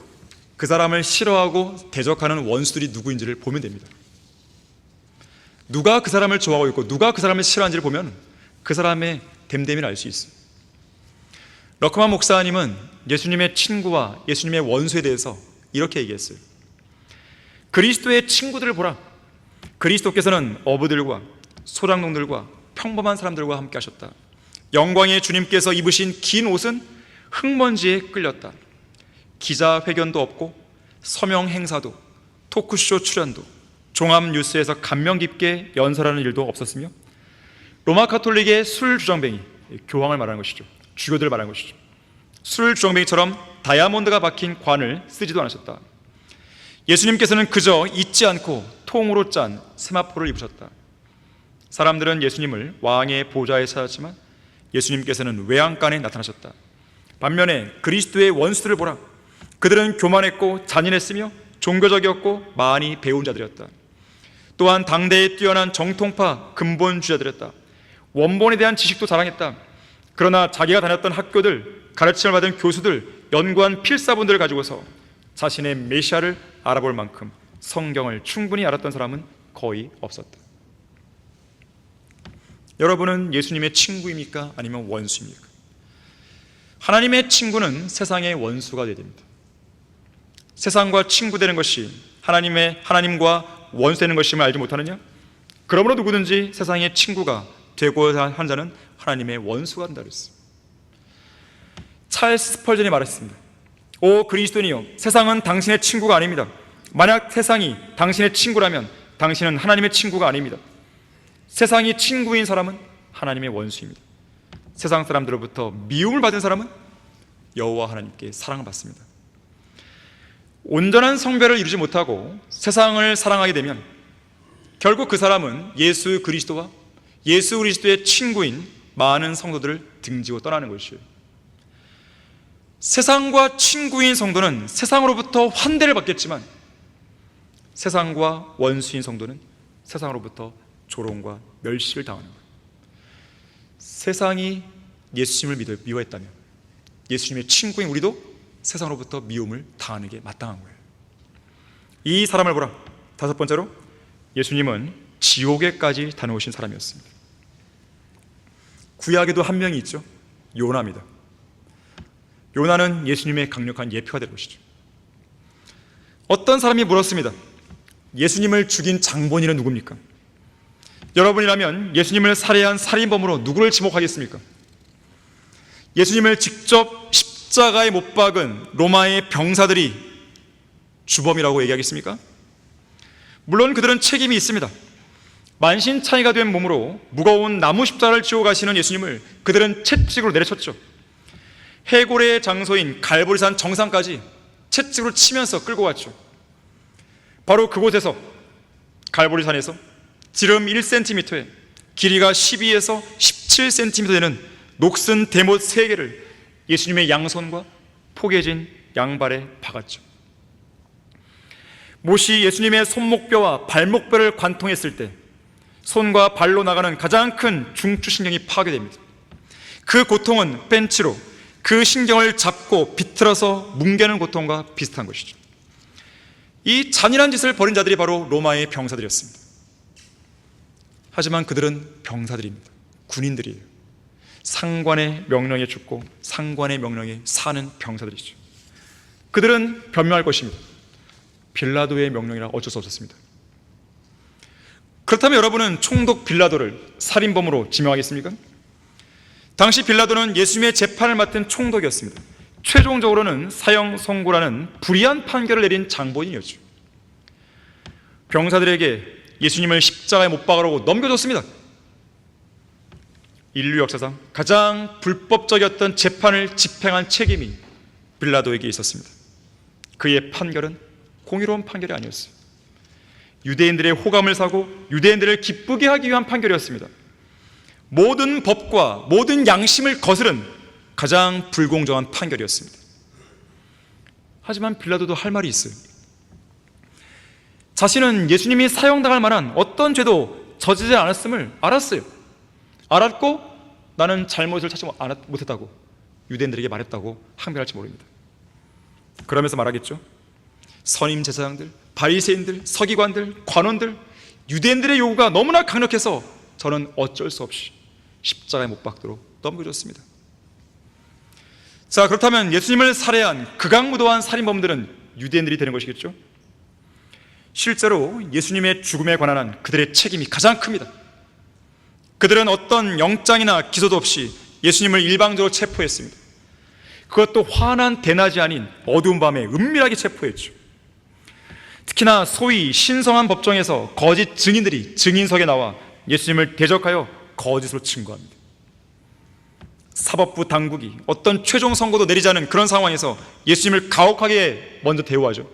그 사람을 싫어하고 대적하는 원수들이 누구인지를 보면 됩니다. 누가 그 사람을 좋아하고 있고 누가 그 사람을 싫어하는지를 보면 그 사람의 됨됨이를 알 수 있어요. 러크만 목사님은 예수님의 친구와 예수님의 원수에 대해서 이렇게 얘기했어요. 그리스도의 친구들을 보라. 그리스도께서는 어부들과 소장농들과 평범한 사람들과 함께 하셨다. 영광의 주님께서 입으신 긴 옷은 흙먼지에 끌렸다. 기자회견도 없고 서명 행사도 토크쇼 출연도 종합 뉴스에서 감명 깊게 연설하는 일도 없었으며 로마 카톨릭의 술 주정뱅이, 교황을 말하는 것이죠. 주교들을 말하는 것이죠. 술 주정뱅이처럼 다이아몬드가 박힌 관을 쓰지도 않으셨다. 예수님께서는 그저 잊지 않고 통으로 짠 세마포를 입으셨다. 사람들은 예수님을 왕의 보좌에 찾았지만 예수님께서는 외양간에 나타나셨다. 반면에 그리스도의 원수들을 보라. 그들은 교만했고 잔인했으며 종교적이었고 많이 배운 자들이었다. 또한 당대에 뛰어난 정통파 근본주의자들이었다. 원본에 대한 지식도 자랑했다. 그러나 자기가 다녔던 학교들, 가르침을 받은 교수들, 연구한 필사본들을 가지고서 자신의 메시아를 알아볼 만큼 성경을 충분히 알았던 사람은 거의 없었다. 여러분은 예수님의 친구입니까? 아니면 원수입니까? 하나님의 친구는 세상의 원수가 되어야 됩니다. 세상과 친구 되는 것이 하나님과 원수 되는 것임을 알지 못하느냐? 그러므로 누구든지 세상의 친구가 되고자 한 자는 하나님의 원수가 된다 그랬어요. 찰스 스펄전이 말했습니다. 오 그리스도인이여, 세상은 당신의 친구가 아닙니다. 만약 세상이 당신의 친구라면 당신은 하나님의 친구가 아닙니다. 세상이 친구인 사람은 하나님의 원수입니다. 세상 사람들로부터 미움을 받은 사람은 여호와 하나님께 사랑을 받습니다. 온전한 성별을 이루지 못하고 세상을 사랑하게 되면 결국 그 사람은 예수 그리스도와 예수 그리스도의 친구인 많은 성도들을 등지고 떠나는 것이에요. 세상과 친구인 성도는 세상으로부터 환대를 받겠지만 세상과 원수인 성도는 세상으로부터 조롱과 멸시를 당하는 거예요. 세상이 예수님을 미워했다면 예수님의 친구인 우리도 세상으로부터 미움을 당하는 게 마땅한 거예요. 이 사람을 보라. 다섯 번째로, 예수님은 지옥에까지 다녀오신 사람이었습니다. 구약에도 한 명이 있죠. 요나입니다. 요나는 예수님의 강력한 예표가 될 것이죠. 어떤 사람이 물었습니다. 예수님을 죽인 장본인은 누굽니까? 여러분이라면 예수님을 살해한 살인범으로 누구를 지목하겠습니까? 예수님을 직접 십자가에 못 박은 로마의 병사들이 주범이라고 얘기하겠습니까? 물론 그들은 책임이 있습니다. 만신창이가 된 몸으로 무거운 나무 십자가를 지고 가시는 예수님을 그들은 채찍으로 내려쳤죠. 해골의 장소인 갈보리산 정상까지 채찍으로 치면서 끌고 갔죠. 바로 그곳에서, 갈보리산에서 지름 1cm에 길이가 12에서 17cm 되는 녹슨 대못 3개를 예수님의 양손과 포개진 양발에 박았죠. 못이 예수님의 손목뼈와 발목뼈를 관통했을 때 손과 발로 나가는 가장 큰 중추신경이 파괴됩니다. 그 고통은 벤치로 그 신경을 잡고 비틀어서 뭉개는 고통과 비슷한 것이죠. 이 잔인한 짓을 벌인 자들이 바로 로마의 병사들이었습니다. 하지만 그들은 병사들입니다. 군인들이에요. 상관의 명령에 죽고 상관의 명령에 사는 병사들이죠. 그들은 변명할 것입니다. 빌라도의 명령이라 어쩔 수 없었습니다. 그렇다면 여러분은 총독 빌라도를 살인범으로 지명하겠습니까? 당시 빌라도는 예수님의 재판을 맡은 총독이었습니다. 최종적으로는 사형 선고라는 불의한 판결을 내린 장본인이었죠. 병사들에게 예수님을 십자가에 못 박으라고 넘겨줬습니다. 인류 역사상 가장 불법적이었던 재판을 집행한 책임이 빌라도에게 있었습니다. 그의 판결은 공의로운 판결이 아니었어요. 유대인들의 호감을 사고 유대인들을 기쁘게 하기 위한 판결이었습니다. 모든 법과 모든 양심을 거스른 가장 불공정한 판결이었습니다. 하지만 빌라도도 할 말이 있어요. 자신은 예수님이 사형당할 만한 어떤 죄도 저지르지 않았음을 알았어요. 알았고 나는 잘못을 찾지 못했다고 유대인들에게 말했다고 항변할지 모릅니다. 그러면서 말하겠죠. 선임 제사장들, 바리새인들, 서기관들, 관원들, 유대인들의 요구가 너무나 강력해서 저는 어쩔 수 없이 십자가에 못 박도록 넘겨줬습니다. 자, 그렇다면 예수님을 살해한 극악무도한 살인범들은 유대인들이 되는 것이겠죠? 실제로 예수님의 죽음에 관한 그들의 책임이 가장 큽니다. 그들은 어떤 영장이나 기소도 없이 예수님을 일방적으로 체포했습니다. 그것도 환한 대낮이 아닌 어두운 밤에 은밀하게 체포했죠. 특히나 소위 신성한 법정에서 거짓 증인들이 증인석에 나와 예수님을 대적하여 거짓으로 증거합니다. 사법부 당국이 어떤 최종 선고도 내리지 않은 그런 상황에서 예수님을 가혹하게 먼저 대우하죠.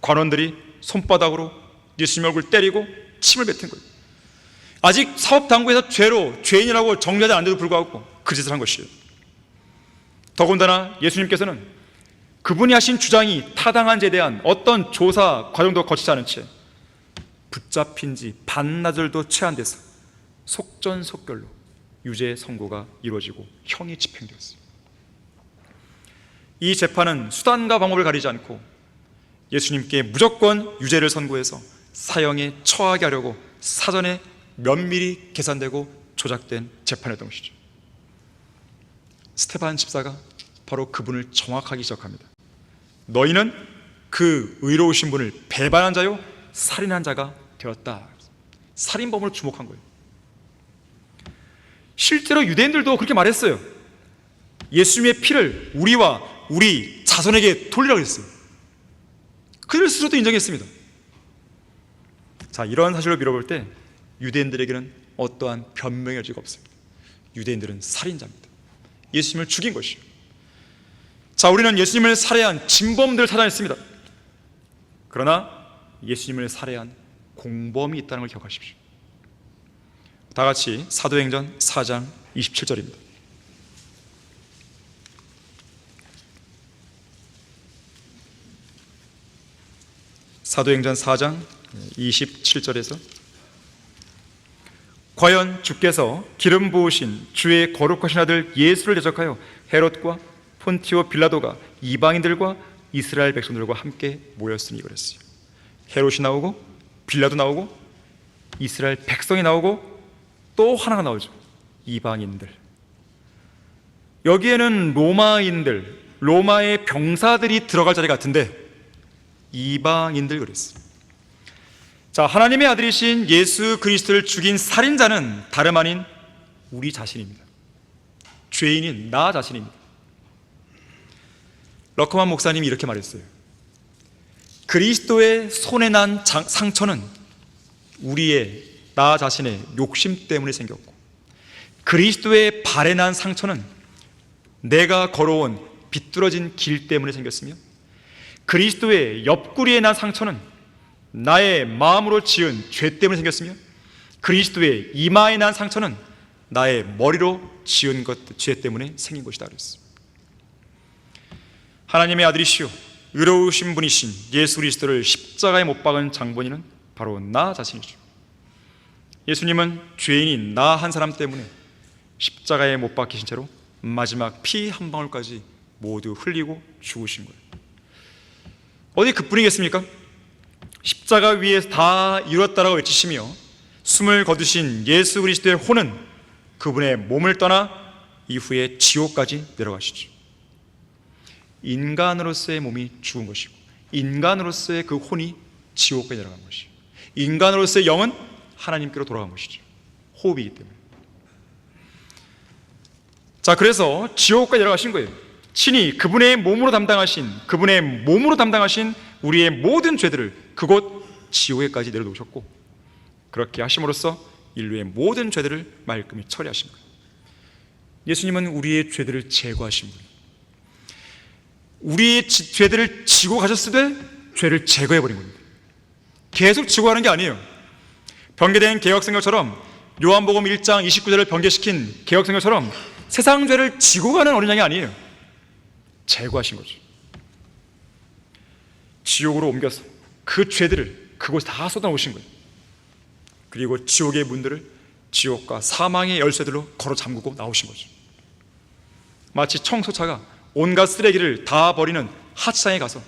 관원들이 손바닥으로 예수님 얼굴 때리고 침을 뱉은 거예요. 아직 사법당국에서 죄인이라고 정죄하지 않는데도 불구하고 그 짓을 한 것이에요. 더군다나 예수님께서는 그분이 하신 주장이 타당한 죄에 대한 어떤 조사 과정도 거치지 않은 채 붙잡힌 지 반나절도 채 안 돼서 속전속결로 유죄 선고가 이루어지고 형이 집행되었어요. 이 재판은 수단과 방법을 가리지 않고 예수님께 무조건 유죄를 선고해서 사형에 처하게 하려고 사전에 면밀히 계산되고 조작된 재판이었던 것이죠. 스테반 집사가 바로 그분을 정확하게 지적합니다. 너희는 그 의로우신 분을 배반한 자요 살인한 자가 되었다. 살인범으로 주목한 거예요. 실제로 유대인들도 그렇게 말했어요. 예수님의 피를 우리와 우리 자손에게 돌리라고 했어요. 그들 스스로도 인정했습니다. 자, 이러한 사실을 빌어볼 때 유대인들에게는 어떠한 변명의 여지가 없습니다. 유대인들은 살인자입니다. 예수님을 죽인 것이요. 자, 우리는 예수님을 살해한 진범들을 찾아냈습니다. 그러나 예수님을 살해한 공범이 있다는 걸 기억하십시오. 다 같이 사도행전 4장 27절입니다. 사도행전 4장 27절에서 과연 주께서 기름 부으신 주의 거룩하신 아들 예수를 대적하여 헤롯과 폰티오 빌라도가 이방인들과 이스라엘 백성들과 함께 모였으니 그랬어요. 헤롯이 나오고 빌라도 나오고 이스라엘 백성이 나오고 또 하나가 나오죠. 이방인들. 여기에는 로마인들, 로마의 병사들이 들어갈 자리 같은데 이방인들 그랬어요. 자, 하나님의 아들이신 예수 그리스도를 죽인 살인자는 다름 아닌 우리 자신입니다. 죄인인 나 자신입니다. 러커만 목사님이 이렇게 말했어요. 그리스도의 손에 난 상처는 우리의 나 자신의 욕심 때문에 생겼고, 그리스도의 발에 난 상처는 내가 걸어온 비뚤어진 길 때문에 생겼으며, 그리스도의 옆구리에 난 상처는 나의 마음으로 지은 죄 때문에 생겼으며, 그리스도의 이마에 난 상처는 나의 머리로 지은 죄 때문에 생긴 것이다 그랬습니다. 하나님의 아들이시오 의로우신 분이신 예수 그리스도를 십자가에 못 박은 장본인은 바로 나 자신이죠. 예수님은 죄인인 나 한 사람 때문에 십자가에 못 박히신 채로 마지막 피 한 방울까지 모두 흘리고 죽으신 거예요. 어디 그뿐이겠습니까? 십자가 위에서 다 이뤘다라고 외치시며 숨을 거두신 예수 그리스도의 혼은 그분의 몸을 떠나 이후에 지옥까지 내려가시죠. 인간으로서의 몸이 죽은 것이고, 인간으로서의 그 혼이 지옥까지 내려간 것이고, 인간으로서의 영은 하나님께로 돌아간 것이죠. 호흡이기 때문에. 자, 그래서 지옥까지 내려가신 거예요. 친히 그분의 몸으로 담당하신 우리의 모든 죄들을 그곳 지옥에까지 내려놓으셨고, 그렇게 하심으로써 인류의 모든 죄들을 말끔히 처리하신 거예요. 예수님은 우리의 죄들을 제거하신 분이에요. 우리의 죄들을 지고 가셨을 때 죄를 제거해버린 겁니다. 계속 지고 가는 게 아니에요. 변개된 개혁성경처럼, 요한복음 1장 29절을 변개시킨 개혁성경처럼 세상 죄를 지고 가는 어린 양이 아니에요. 제거하신 거죠. 지옥으로 옮겨서 그 죄들을 그곳에 다 쏟아놓으신 거예요. 그리고 지옥의 문들을 지옥과 사망의 열쇠들로 걸어 잠그고 나오신 거죠. 마치 청소차가 온갖 쓰레기를 다 버리는 하차장에 가서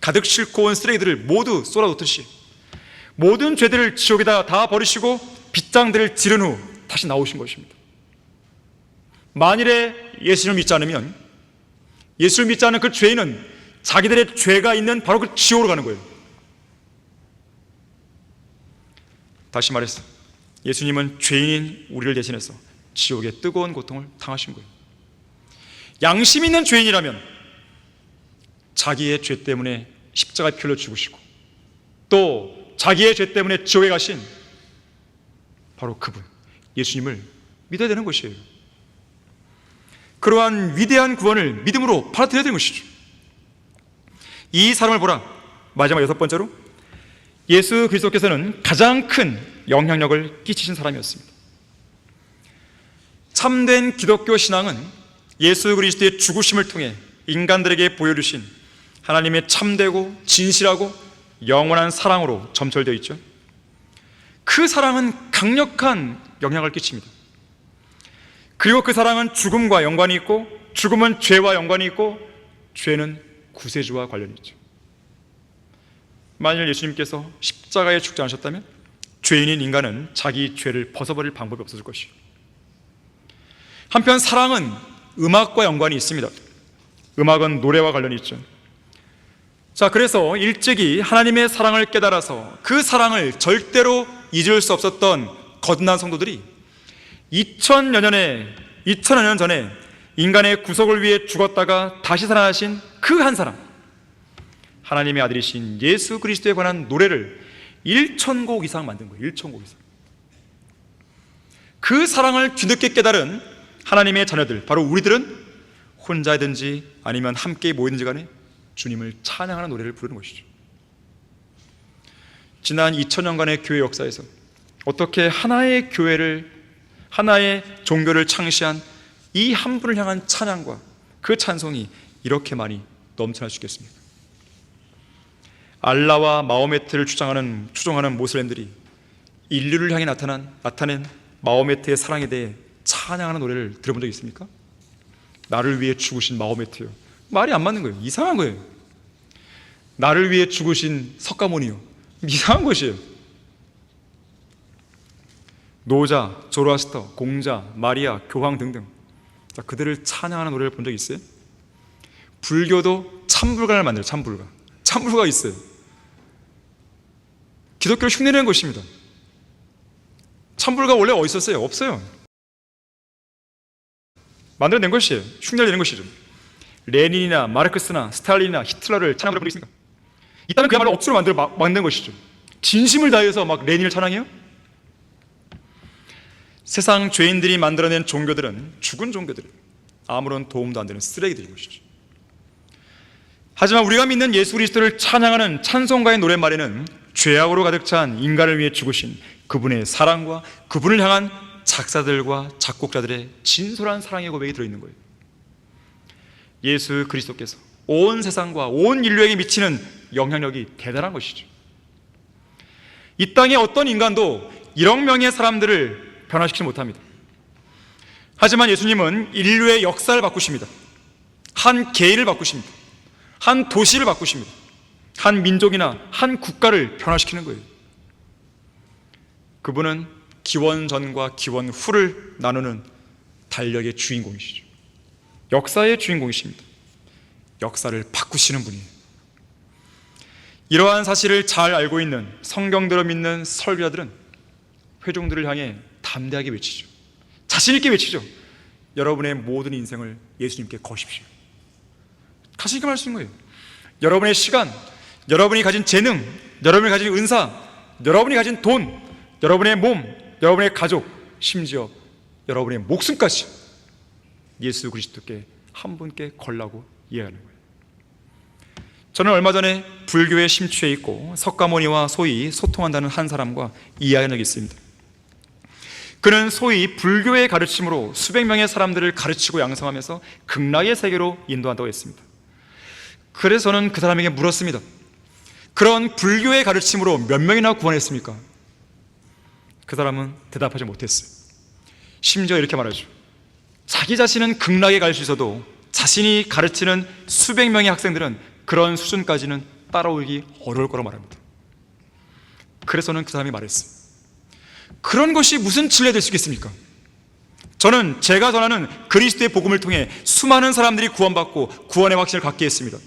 가득 싣고 온 쓰레기들을 모두 쏟아놓듯이 모든 죄들을 지옥에다 다 버리시고 빗장들을 지른 후 다시 나오신 것입니다. 만일에 예수를 믿지 않으면, 예수를 믿지 않은 그 죄인은 자기들의 죄가 있는 바로 그 지옥으로 가는 거예요. 다시 말해서 예수님은 죄인인 우리를 대신해서 지옥의 뜨거운 고통을 당하신 거예요. 양심 있는 죄인이라면 자기의 죄 때문에 십자가에 피 흘려 죽으시고 또 자기의 죄 때문에 지옥에 가신 바로 그분 예수님을 믿어야 되는 것이에요. 그러한 위대한 구원을 믿음으로 받아들여야 되는 것이죠. 이 사람을 보라. 마지막 6번째로, 예수 그리스도께서는 가장 큰 영향력을 끼치신 사람이었습니다. 참된 기독교 신앙은 예수 그리스도의 죽으심을 통해 인간들에게 보여주신 하나님의 참되고 진실하고 영원한 사랑으로 점철되어 있죠. 그 사랑은 강력한 영향을 끼칩니다. 그리고 그 사랑은 죽음과 연관이 있고, 죽음은 죄와 연관이 있고, 죄는 구세주와 관련이 있죠. 만일 예수님께서 십자가에 죽지 않으셨다면 죄인인 인간은 자기 죄를 벗어버릴 방법이 없었을 것이에요. 한편 사랑은 음악과 연관이 있습니다. 음악은 노래와 관련이 있죠. 자, 그래서 일찍이 하나님의 사랑을 깨달아서 그 사랑을 절대로 잊을 수 없었던 거듭난 성도들이 2000여 년 전에 인간의 구속을 위해 죽었다가 다시 살아나신 그 한 사람, 하나님의 아들이신 예수 그리스도에 관한 노래를 1,000곡 이상 만든 거예요. 1,000곡 이상. 그 사랑을 뒤늦게 깨달은 하나님의 자녀들, 바로 우리들은 혼자든지 아니면 함께 모이든지 간에 주님을 찬양하는 노래를 부르는 것이죠. 지난 2000년간의 교회 역사에서 어떻게 하나의 교회를, 하나의 종교를 창시한 이 한 분을 향한 찬양과 그 찬송이 이렇게 많이 넘쳐날 수 있겠습니까? 알라와 마호메트를 추종하는 모슬렘들이 인류를 향해 나타낸 마호메트의 사랑에 대해 찬양하는 노래를 들어본 적 있습니까? 나를 위해 죽으신 마호메트요. 말이 안 맞는 거예요. 이상한 거예요. 나를 위해 죽으신 석가모니요. 이상한 것이에요. 노자, 조로아스터, 공자, 마리아, 교황 등등, 자, 그들을 찬양하는 노래를 본 적 있어요? 불교도 참불가를 만들어요. 참불가 있어요. 기독교를 흉내내는 것입니다. 찬불가 원래 어디 있었어요? 없어요. 만들어낸 것이에요. 흉내내는 것이죠. 레닌이나 마르크스나 스탈린이나 히틀러를 찬양하는 분이 있습니까? 있다면 그야말로 억지로 만든 것이죠. 진심을 다해서 막 레닌을 찬양해요? 세상 죄인들이 만들어낸 종교들은 죽은 종교들은 아무런 도움도 안 되는 쓰레기들인 것이죠. 하지만 우리가 믿는 예수 그리스도를 찬양하는 찬송가의 노랫말에는 죄악으로 가득 찬 인간을 위해 죽으신 그분의 사랑과 그분을 향한 작사들과 작곡자들의 진솔한 사랑의 고백이 들어있는 거예요. 예수 그리스도께서 온 세상과 온 인류에게 미치는 영향력이 대단한 것이죠. 이 땅의 어떤 인간도 1억 명의 사람들을 변화시키지 못합니다. 하지만 예수님은 인류의 역사를 바꾸십니다. 한 개인을 바꾸십니다. 한 도시를 바꾸십니다. 한 민족이나 한 국가를 변화시키는 거예요. 그분은 기원 전과 기원 후를 나누는 달력의 주인공이시죠. 역사의 주인공이십니다. 역사를 바꾸시는 분이에요. 이러한 사실을 잘 알고 있는 성경대로 믿는 설교자들은 회중들을 향해 담대하게 외치죠. 자신 있게 외치죠. 여러분의 모든 인생을 예수님께 거십시오. 자신 있게 말할 수 있는 거예요. 여러분의 시간, 여러분이 가진 재능, 여러분이 가진 은사, 여러분이 가진 돈, 여러분의 몸, 여러분의 가족, 심지어 여러분의 목숨까지 예수 그리스도께 한 분께 걸라고 이해하는 거예요. 저는 얼마 전에 불교에 심취해 있고 석가모니와 소위 소통한다는 한 사람과 이야기한 적이 있습니다. 그는 소위 불교의 가르침으로 수백 명의 사람들을 가르치고 양성하면서 극락의 세계로 인도한다고 했습니다. 그래서 저는 그 사람에게 물었습니다. 그런 불교의 가르침으로 몇 명이나 구원했습니까? 그 사람은 대답하지 못했어요. 심지어 이렇게 말하죠. 자기 자신은 극락에 갈 수 있어도 자신이 가르치는 수백 명의 학생들은 그런 수준까지는 따라오기 어려울 거라고 말합니다. 그래서는 그 사람이 말했어요. 그런 것이 무슨 진리가 될 수 있겠습니까? 저는 제가 전하는 그리스도의 복음을 통해 수많은 사람들이 구원받고 구원의 확신을 갖게 했습니다.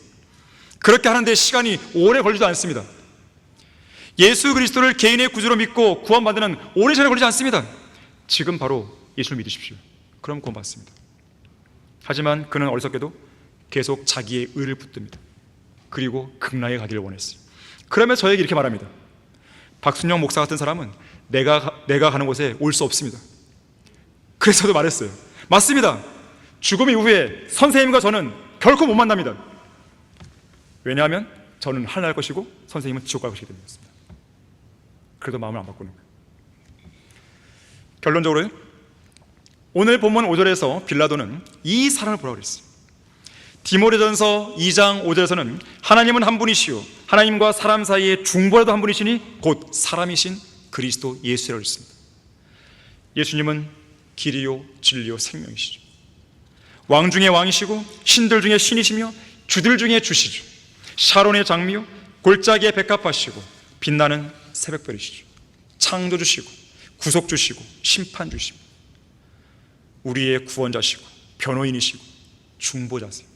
그렇게 하는데 시간이 오래 걸리지도 않습니다. 예수 그리스도를 개인의 구주로 믿고 구원받는 오랜 시간이 걸리지 않습니다. 지금 바로 예수를 믿으십시오. 그럼 구원받습니다. 하지만 그는 어리석게도 계속 자기의 의를 붙듭니다. 그리고 극락에 가기를 원했어요. 그러면 저에게 이렇게 말합니다. 박순영 목사 같은 사람은 내가 가는 곳에 올 수 없습니다. 그래서 저도 말했어요. 맞습니다. 죽음 이후에 선생님과 저는 결코 못 만납니다. 왜냐하면 저는 하늘 갈 것이고 선생님은 지옥 갈 것이기 때문이었습니다. 그래도 마음을 안 바꾸는 거예요. 결론적으로요, 오늘 본문 5절에서 빌라도는 이 사람을 보라고 그랬어요. 디모데전서 2장 5절에서는 하나님은 한 분이시요 하나님과 사람 사이에 중보라도 한 분이시니 곧 사람이신 그리스도 예수라고 했습니다. 예수님은 길이요 진리요 생명이시죠. 왕 중에 왕이시고 신들 중에 신이시며 주들 중에 주시죠. 샤론의 장미요 골짜기에 백합하시고 빛나는 새벽별이시죠. 창조주시고 구속주시고 심판주시고 우리의 구원자시고 변호인이시고 중보자세요.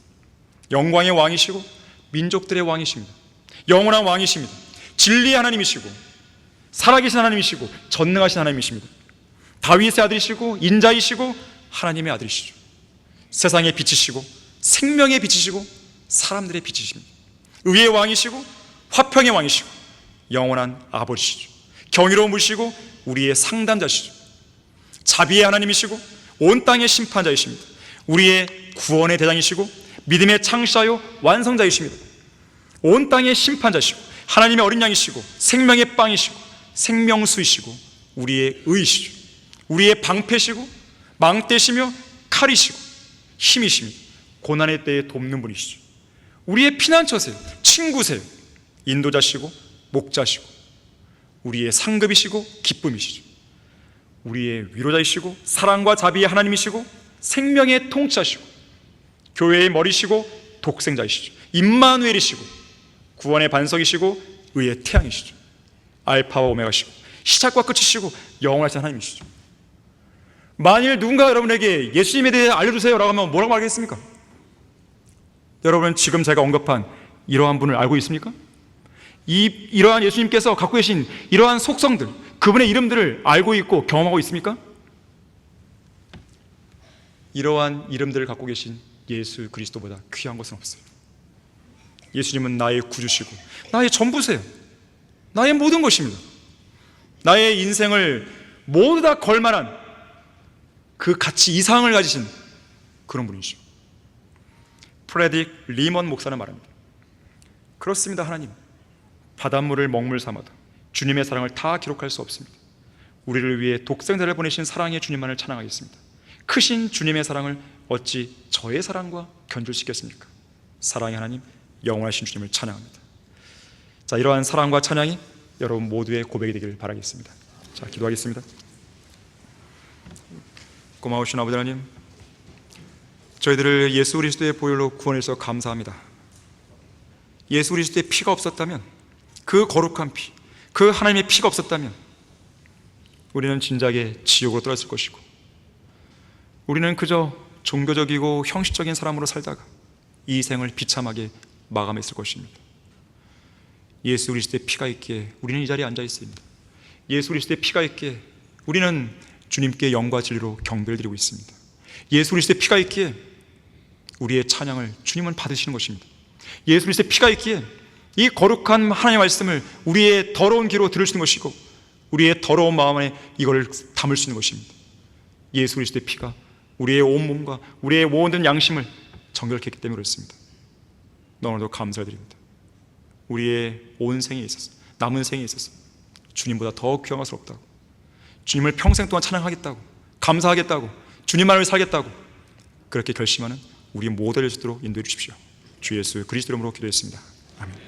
영광의 왕이시고 민족들의 왕이십니다. 영원한 왕이십니다. 진리의 하나님이시고 살아계신 하나님이시고 전능하신 하나님이십니다. 다윗의 아들이시고 인자이시고 하나님의 아들이시죠. 세상의 빛이시고 생명의 빛이시고 사람들의 빛이십니다. 의의 왕이시고 화평의 왕이시고 영원한 아버지시죠. 경이로운 분이시고 우리의 상담자시죠. 자비의 하나님이시고 온 땅의 심판자이십니다. 우리의 구원의 대장이시고 믿음의 창시자요 완성자이십니다. 온 땅의 심판자시고 하나님의 어린 양이시고 생명의 빵이시고 생명수이시고 우리의 의이시죠. 우리의 방패시고 망대시며 칼이시고 힘이십니다. 고난의 때에 돕는 분이시죠. 우리의 피난처세요. 친구세요. 인도자시고 목자시고 우리의 상급이시고 기쁨이시죠. 우리의 위로자이시고 사랑과 자비의 하나님이시고 생명의 통치자시고 교회의 머리시고 독생자이시죠. 임마누엘이시고 구원의 반석이시고 의의 태양이시죠. 알파와 오메가시고 시작과 끝이시고 영원하신 하나님이시죠. 만일 누군가 여러분에게 예수님에 대해 알려주세요 라고 하면 뭐라고 말하겠습니까? 여러분 지금 제가 언급한 이러한 분을 알고 있습니까? 이러한 예수님께서 갖고 계신 이러한 속성들, 그분의 이름들을 알고 있고 경험하고 있습니까? 이러한 이름들을 갖고 계신 예수 그리스도보다 귀한 것은 없어요. 예수님은 나의 구주시고 나의 전부세요. 나의 모든 것입니다. 나의 인생을 모두 다 걸만한 그 가치 이상을 가지신 그런 분이시죠. 프레딕 리먼 목사는 말합니다. 그렇습니다. 하나님, 바닷물을 먹물 삼아도 주님의 사랑을 다 기록할 수 없습니다. 우리를 위해 독생자를 보내신 사랑의 주님만을 찬양하겠습니다. 크신 주님의 사랑을 어찌 저의 사랑과 견줄시겠습니까? 사랑의 하나님, 영원하신 주님을 찬양합니다. 자, 이러한 사랑과 찬양이 여러분 모두의 고백이 되기를 바라겠습니다. 자, 기도하겠습니다. 고마우신 아버지 하나님, 저희들을 예수 그리스도의 보혈로 구원해 주셔서 감사합니다. 예수 그리스도의 피가 없었다면, 그 거룩한 피, 그 하나님의 피가 없었다면 우리는 진작에 지옥으로 떨어졌을 것이고, 우리는 그저 종교적이고 형식적인 사람으로 살다가 이 생을 비참하게 마감했을 것입니다. 예수 그리스도의 피가 있기에 우리는 이 자리에 앉아 있습니다. 예수 그리스도의 피가 있기에 우리는 주님께 영과 진리로 경배를 드리고 있습니다. 예수 그리스도의 피가 있기에 우리의 찬양을 주님은 받으시는 것입니다. 예수 그리스도의 피가 있기에 이 거룩한 하나님의 말씀을 우리의 더러운 귀로 들을 수 있는 것이고, 우리의 더러운 마음에 이걸 담을 수 있는 것입니다. 예수 그리스도의 피가 우리의 온몸과 우리의 모든 양심을 정결케 했기 때문에 그렇습니다. 오늘도 감사드립니다. 우리의 온 생에 있어서, 남은 생에 있어서 주님보다 더 귀한 것은 없다고, 주님을 평생 동안 찬양하겠다고, 감사하겠다고, 주님만을 살겠다고 그렇게 결심하는 우리 모두를 수 있도록 인도해 주십시오. 주 예수 그리스도 이름으로 기도했습니다. 아멘.